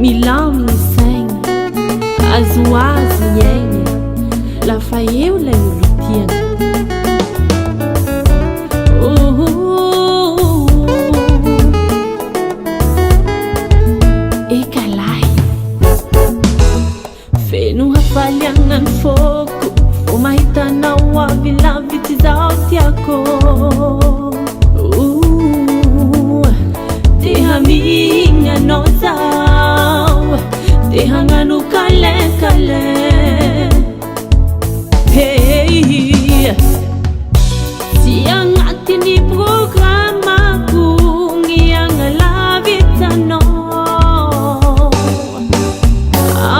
milaminy saigny azoazy miaigny lafa eo lay olotiana ekalahy feno hafaliagnany foko fo mahitanao avilavy ty zao tiako te hamigny anao zao te hagnano kalekale hey si agnatiny programmako gny agnalavitsanao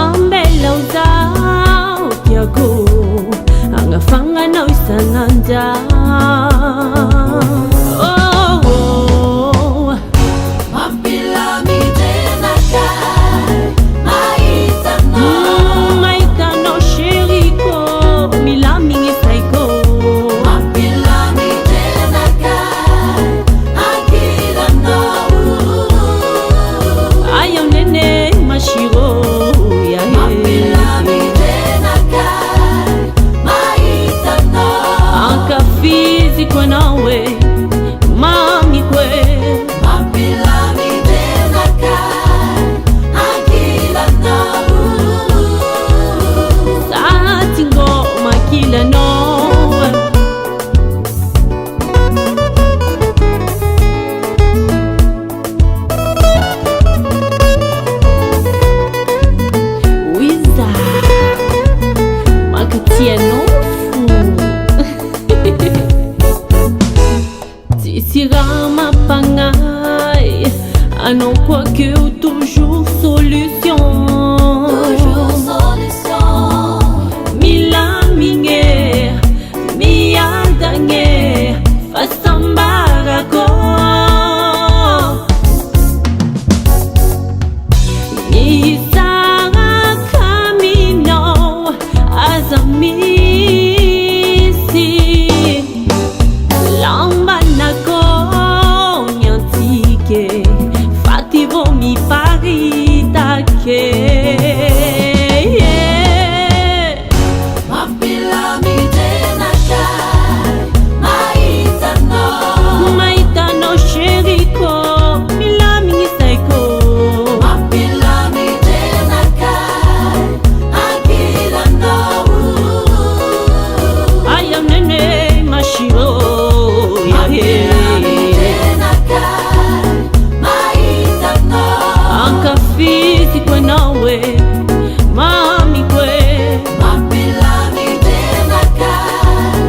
ambelao zao tiago agnafagnanao isan'andra Tirama pangai, anao quoi que toujours solution. Toujours solution. Milamine, miadanye, fasambarako. Isara camino, azamisi. Lambanako. Fatti vomi parita che Mapilami tenakai Maitano sheriko Milami saiko Mapilami tenakai Akila nau Ayam nene mashiro físico nawe mami kwe mapilami tena kai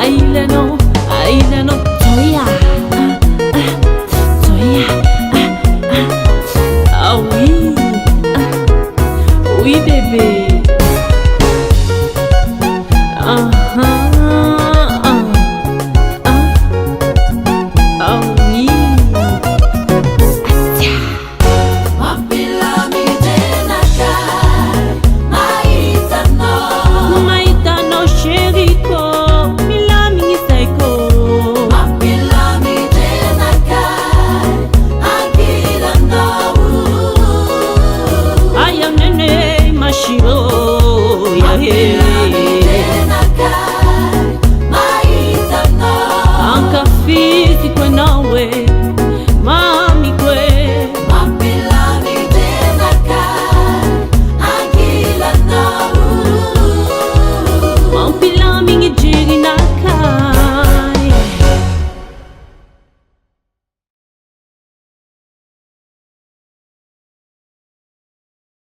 agila nau ailano toya ah oui bébé Shiro, yeah.